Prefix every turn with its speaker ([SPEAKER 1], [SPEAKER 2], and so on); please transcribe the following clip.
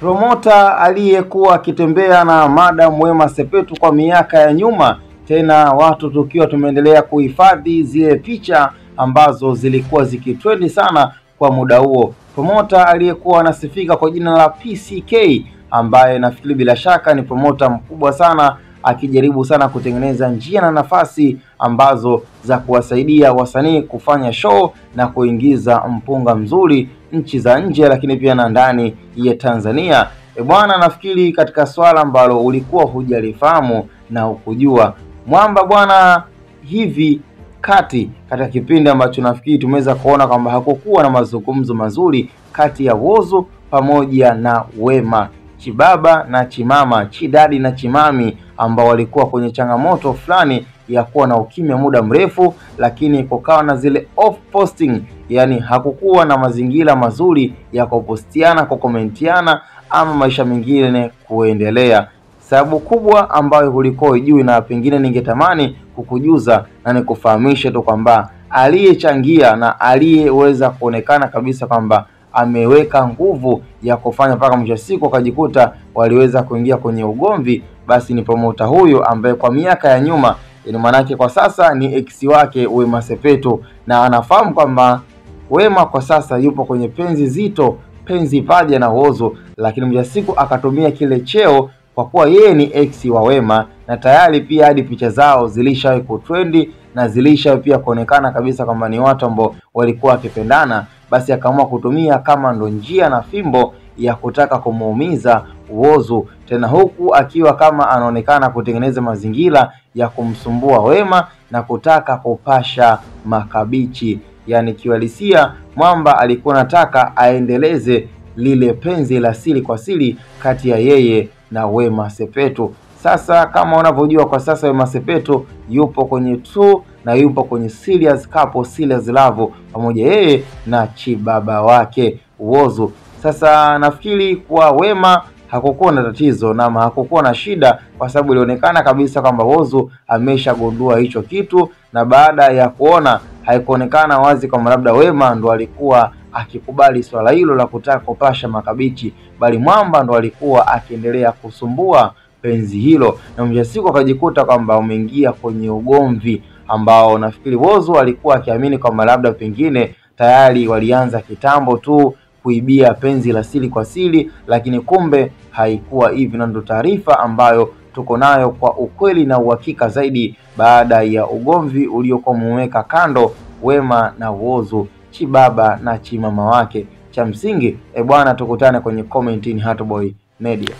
[SPEAKER 1] Promota aliyekuwa akitembea na Madam Wema Sepetu kwa miaka ya nyuma, tena watu tukiwa tumeendelea kuhifadhi zile picha ambazo zilikuwa zikitrendi sana kwa muda huo. Promota aliyekuwa anasifika kwa jina la PCK, ambaye nafikiri bila shaka ni promota mkubwa sana, akijaribu sana kutengeneza njia na nafasi ambazo za kuwasaidia wasanii kufanya show na kuingiza mpunga mzuri nchi za nje, lakini pia na ndani ya Tanzania. Bwana, nafikiri katika swala ambalo ulikuwa hujalifahamu na ukujua mwamba bwana, hivi katika kipindi ambacho nafikiri tumeweza kuona kwamba hakukuwa na mazungumzo mazuri kati ya Whozu pamoja na Wema, Chibaba na Chimama, Chidadi na Chimami, ambao walikuwa kwenye changamoto fulani ya kuwa na ukimya muda mrefu, lakini kukawa na zile off posting, yani hakukuwa na mazingira mazuri ya kupostiana, kukomentiana ama maisha mengine kuendelea. Sababu kubwa ambayo ulikuwa hujui na pengine ningetamani kukujuza na nikufahamishe tu kwamba aliyechangia na aliyeweza kuonekana kabisa kwamba ameweka nguvu ya kufanya mpaka mwisho siku akajikuta waliweza kuingia kwenye ugomvi, basi ni promota huyo ambaye kwa miaka ya nyuma, ina maana kwa sasa ni ex wake Wema Sepetu, na anafahamu kwamba Wema kwa sasa yupo kwenye penzi zito, penzi paja na Whozu, lakini mwisho siku akatumia kile cheo kwa kuwa yeye ni ex wa Wema, na tayari pia hadi picha zao zilishawahi kutrendi na zilishawahi pia kuonekana kabisa kwamba ni watu ambao walikuwa wakipendana, basi akaamua kutumia kama ndo njia na fimbo ya kutaka kumuumiza Whozu, tena huku akiwa kama anaonekana kutengeneza mazingira ya kumsumbua Wema na kutaka kupasha makabichi. Yani kiuhalisia mwamba alikuwa anataka aendeleze lile penzi la siri kwa siri kati ya yeye na Wema Sepetu. Sasa kama unavyojua kwa sasa Wema Sepetu yupo kwenye true na yupo kwenye serious couple, serious love pamoja yeye na Chibaba wake Whozu. Sasa nafikiri kwa Wema hakukuwa na tatizo na hakukuwa na shida, kwa sababu ilionekana kabisa kwamba Whozu ameshagundua hicho kitu, na baada ya kuona haikuonekana wazi kwamba labda Wema ndo alikuwa akikubali swala hilo la kutaka kupasha makabichi, bali mwamba ndo alikuwa akiendelea kusumbua penzi hilo, na mwisho siku akajikuta kwamba umeingia kwenye ugomvi ambao nafikiri Whozu alikuwa akiamini kwamba labda pengine tayari walianza kitambo tu kuibia penzi la siri kwa siri, lakini kumbe haikuwa hivi, na ndo taarifa ambayo tuko nayo kwa ukweli na uhakika zaidi baada ya ugomvi uliokuwa umeweka kando Wema na Whozu, Chibaba na Chimama wake. Cha msingi bwana, tukutane kwenye comment in Hatboy Media.